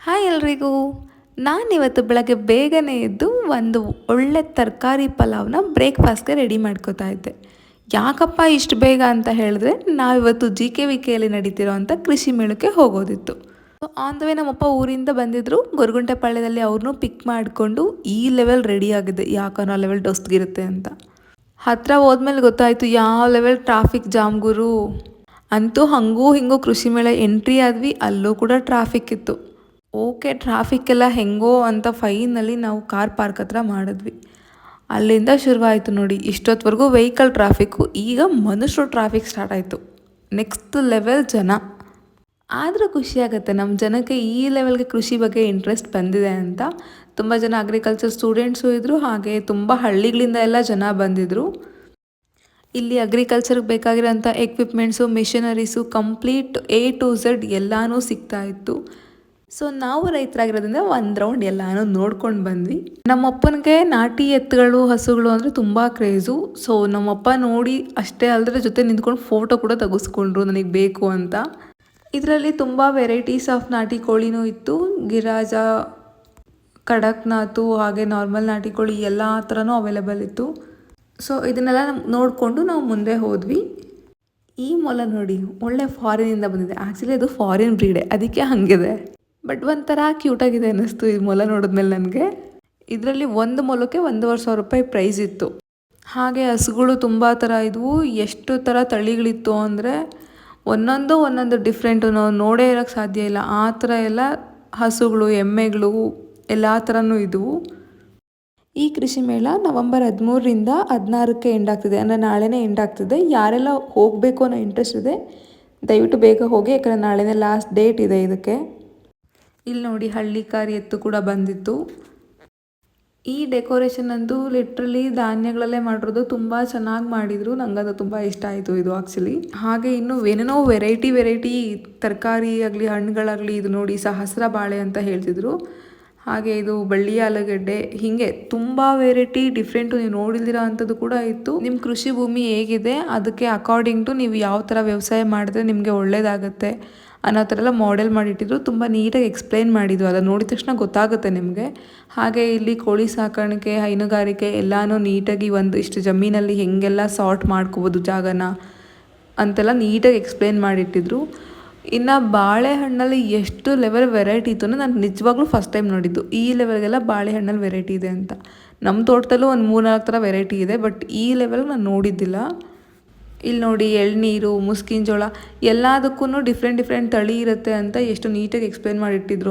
Hi ಎಲ್ರಿಗೂ. ನಾನಿವತ್ತು ಬೆಳಗ್ಗೆ ಬೇಗನೆ ಎದ್ದು ಒಂದು ಒಳ್ಳೆ ತರಕಾರಿ ಪಲಾವ್ನ ಬ್ರೇಕ್ಫಾಸ್ಟ್ಗೆ ರೆಡಿ ಮಾಡ್ಕೋತಾ ಇದ್ದೆ. ಯಾಕಪ್ಪ ಇಷ್ಟು ಬೇಗ ಅಂತ ಹೇಳಿದ್ರೆ, ನಾವಿವತ್ತು GKVKಯಲ್ಲಿ ನಡೀತಿರೋ ಅಂಥ ಕೃಷಿ ಮೇಳಕ್ಕೆ ಹೋಗೋದಿತ್ತು. ಆನ್ ದ ವೇ ನಮ್ಮಪ್ಪ ಊರಿಂದ ಬಂದಿದ್ದರು. ಗೊರಗುಂಟೆಪಾಳ್ಯದಲ್ಲಿ ಅವ್ರನ್ನೂ ಪಿಕ್ ಮಾಡಿಕೊಂಡು ಈ ಲೆವೆಲ್ ರೆಡಿ ಆಗಿದೆ, ಯಾಕಂದ್ರೆ ಆ ಲೆವೆಲ್ ಡೊಸ್ತಿರುತ್ತೆ ಅಂತ. ಹತ್ತಿರ ಹೋದ್ಮೇಲೆ ಗೊತ್ತಾಯಿತು ಯಾವ ಲೆವೆಲ್ ಟ್ರಾಫಿಕ್ ಜಾಮ್ ಗುರು. ಅಂತೂ ಹಂಗೂ ಹಿಂಗೂ ಕೃಷಿ ಮೇಳ ಎಂಟ್ರಿ ಆದ್ವಿ, ಅಲ್ಲೂ ಕೂಡ ಟ್ರಾಫಿಕ್ ಇತ್ತು. ಓಕೆ, ಟ್ರಾಫಿಕ್ಕೆಲ್ಲ ಹೆಂಗೋ ಅಂತ ಫೈನಲ್ಲಿ ನಾವು ಕಾರ್ ಪಾರ್ಕ್ ಹತ್ರ ಮಾಡಿದ್ವಿ. ಅಲ್ಲಿಂದ ಶುರುವಾಯಿತು ನೋಡಿ, ಇಷ್ಟೊತ್ತವರೆಗೂ ವೆಹಿಕಲ್ ಟ್ರಾಫಿಕ್ಕು, ಈಗ ಮನುಷ್ಯರು ಟ್ರಾಫಿಕ್ ಸ್ಟಾರ್ಟ್ ಆಯಿತು. ನೆಕ್ಸ್ಟ್ ಲೆವೆಲ್ ಜನ. ಆದರೂ ಖುಷಿಯಾಗುತ್ತೆ ನಮ್ಮ ಜನಕ್ಕೆ ಈ ಲೆವೆಲ್ಗೆ ಕೃಷಿ ಬಗ್ಗೆ ಇಂಟ್ರೆಸ್ಟ್ ಬಂದಿದೆ ಅಂತ. ತುಂಬ ಜನ ಅಗ್ರಿಕಲ್ಚರ್ ಸ್ಟೂಡೆಂಟ್ಸು ಇದ್ದರು, ಹಾಗೆ ತುಂಬ ಹಳ್ಳಿಗಳಿಂದ ಎಲ್ಲ ಜನ ಬಂದಿದ್ದರು. ಇಲ್ಲಿ ಅಗ್ರಿಕಲ್ಚರ್ಗೆ ಬೇಕಾಗಿರೋಂಥ equipments, machineries complete A to Z ಎಲ್ಲನೂ ಸಿಗ್ತಾಯಿತ್ತು. ಸೊ ನಾವು ರೈತರಾಗಿರೋದ್ರಿಂದ ಒಂದು ರೌಂಡ್ ಎಲ್ಲನೂ ನೋಡ್ಕೊಂಡು ಬಂದ್ವಿ. ನಮ್ಮಪ್ಪನಿಗೆ ನಾಟಿ ಎತ್ತುಗಳು, ಹಸುಗಳು ಅಂದರೆ ತುಂಬ ಕ್ರೇಜು. ಸೊ ನಮ್ಮಪ್ಪ ನೋಡಿ ಅಷ್ಟೇ ಅಲ್ಲದ್ರೆ ಜೊತೆ ನಿಂತ್ಕೊಂಡು ಫೋಟೋ ಕೂಡ ತೆಗೆಸ್ಕೊಂಡ್ರು ನನಗೆ ಬೇಕು ಅಂತ. ಇದರಲ್ಲಿ ತುಂಬ ವೆರೈಟೀಸ್ ಆಫ್ ನಾಟಿ ಕೋಳಿನೂ ಇತ್ತು. ಗಿರಾಜ, ಕಡಕ್ನಾಥು, ಹಾಗೆ ನಾರ್ಮಲ್ ನಾಟಿ ಕೋಳಿ ಎಲ್ಲ ಥರನೂ ಅವೈಲೇಬಲ್ ಇತ್ತು. ಸೊ ಇದನ್ನೆಲ್ಲ ನೋಡಿಕೊಂಡು ನಾವು ಮುಂದೆ ಹೋದ್ವಿ. ಈ ಮೊಲ ನೋಡಿ, ಒಳ್ಳೆ ಫಾರಿನಿಂದ ಬಂದಿದೆ. ಆ್ಯಕ್ಚುಲಿ ಅದು ಫಾರಿನ್ ಬ್ರೀಡೆ, ಅದಕ್ಕೆ ಹಾಗಿದೆ. ಬಟ್ ಒಂಥರ ಕ್ಯೂಟಾಗಿದೆ ಅನ್ನಿಸ್ತು ಈ ಮೊಲ ನೋಡಿದ್ಮೇಲೆ ನನಗೆ. ಇದರಲ್ಲಿ ಒಂದು ಮೊಲಕ್ಕೆ 1,500 ರೂಪಾಯಿ ಪ್ರೈಸ್ ಇತ್ತು. ಹಾಗೆ ಹಸುಗಳು ತುಂಬ ಥರ ಇದ್ವು. ಎಷ್ಟು ಥರ ತಳಿಗಳಿತ್ತು ಅಂದರೆ ಒಂದೊಂದು ಡಿಫ್ರೆಂಟು, ನಾವು ನೋಡೇ ಇರೋಕ್ಕೆ ಸಾಧ್ಯ ಇಲ್ಲ. ಆ ಥರ ಎಲ್ಲ ಹಸುಗಳು, ಎಮ್ಮೆಗಳು ಎಲ್ಲ ಥರನೂ ಇದ್ವು. ಈ ಕೃಷಿ ಮೇಳ ನವೆಂಬರ್ 13ರಿಂದ 16ಕ್ಕೆ ಎಂಡ್ ಆಗ್ತಿದೆ, ಅಂದರೆ ನಾಳೆನೇ ಎಂಡ್ ಆಗ್ತಿದೆ. ಯಾರೆಲ್ಲ ಹೋಗಬೇಕು ಅನ್ನೋ ಇಂಟ್ರೆಸ್ಟ್ ಇದೆ ದಯವಿಟ್ಟು ಬೇಗ ಹೋಗಿ, ಯಾಕಂದರೆ ನಾಳೆನೇ ಲಾಸ್ಟ್ ಡೇಟ್ ಇದೆ ಇದಕ್ಕೆ. ಇಲ್ಲಿ ನೋಡಿ, ಹಳ್ಳಿಕಾರಿ ಎತ್ತು ಕೂಡ ಬಂದಿತ್ತು. ಈ ಡೆಕೋರೇಷನ್ ಅಂತೂ ಲಿಟ್ರಲಿ ಧಾನ್ಯಗಳಲ್ಲೇ ಮಾಡಿರೋದು, ತುಂಬ ಚೆನ್ನಾಗಿ ಮಾಡಿದರು. ನಂಗದು ತುಂಬ ಇಷ್ಟ ಆಯಿತು ಇದು ಆ್ಯಕ್ಚುಲಿ. ಹಾಗೆ ಇನ್ನು ಏನೇನೋ ವೆರೈಟಿ ತರಕಾರಿ ಆಗಲಿ ಹಣ್ಣುಗಳಾಗಲಿ, ಇದು ನೋಡಿ ಸಹಸ್ರ ಬಾಳೆ ಅಂತ ಹೇಳ್ತಿದ್ರು. ಹಾಗೆ ಇದು ಬಳ್ಳಿ ಆಲೂಗಡ್ಡೆ, ಹೀಗೆ ತುಂಬ ವೆರೈಟಿ ಡಿಫ್ರೆಂಟು ನೀವು ನೋಡಿಲ್ದಿರೋ ಅಂಥದ್ದು ಕೂಡ ಇತ್ತು. ನಿಮ್ಮ ಕೃಷಿ ಭೂಮಿ ಹೇಗಿದೆ ಅದಕ್ಕೆ ಅಕಾರ್ಡಿಂಗ್ ಟು ನೀವು ಯಾವ ಥರ ವ್ಯವಸಾಯ ಮಾಡಿದ್ರೆ ನಿಮಗೆ ಒಳ್ಳೆಯದಾಗುತ್ತೆ ಅನ್ನೋ ಥರ ಎಲ್ಲ ಮಾಡೆಲ್ ಮಾಡಿಟ್ಟಿದ್ರು. ತುಂಬ ನೀಟಾಗಿ ಎಕ್ಸ್ಪ್ಲೈನ್ ಮಾಡಿದ್ದು, ಅದನ್ನು ನೋಡಿದ ತಕ್ಷಣ ಗೊತ್ತಾಗುತ್ತೆ ನಿಮಗೆ. ಹಾಗೆ ಇಲ್ಲಿ ಕೋಳಿ ಸಾಕಾಣಿಕೆ, ಹೈನುಗಾರಿಕೆ ಎಲ್ಲನೂ ನೀಟಾಗಿ ಒಂದು ಇಷ್ಟು ಜಮೀನಲ್ಲಿ ಹೇಗೆಲ್ಲ ಸಾರ್ಟ್ ಮಾಡ್ಕೋಬೋದು ಜಾಗನ ಅಂತೆಲ್ಲ ನೀಟಾಗಿ ಎಕ್ಸ್ಪ್ಲೈನ್ ಮಾಡಿಟ್ಟಿದ್ರು. ಇನ್ನು ಬಾಳೆಹಣ್ಣಲ್ಲಿ ಎಷ್ಟು ಲೆವೆಲ್ ವೆರೈಟಿ ಇತ್ತು ಅಂದರೆ ನಾನು ನಿಜವಾಗ್ಲೂ ಫಸ್ಟ್ ಟೈಮ್ ನೋಡಿದ್ದು. ಈ ಲೆವೆಲ್ಗೆಲ್ಲ ಬಾಳೆಹಣ್ಣಲ್ಲಿ ವೆರೈಟಿ ಇದೆ ಅಂತ. ನಮ್ಮ ತೋಟದಲ್ಲೂ ಒಂದು 3-4 ಥರ ವೆರೈಟಿ ಇದೆ, ಬಟ್ ಈ ಲೆವೆಲ್ಗೆ ನಾನು ನೋಡಿದ್ದಿಲ್ಲ. ಇಲ್ಲಿ ನೋಡಿ, ಎಳ್ನೀರು, ಮುಸ್ಕಿನ ಜೋಳ ಎಲ್ಲದಕ್ಕೂ ಡಿಫ್ರೆಂಟ್ ತಳಿ ಇರುತ್ತೆ ಅಂತ ಎಷ್ಟು ನೀಟಾಗಿ ಎಕ್ಸ್ಪ್ಲೈನ್ ಮಾಡಿಟ್ಟಿದ್ರು.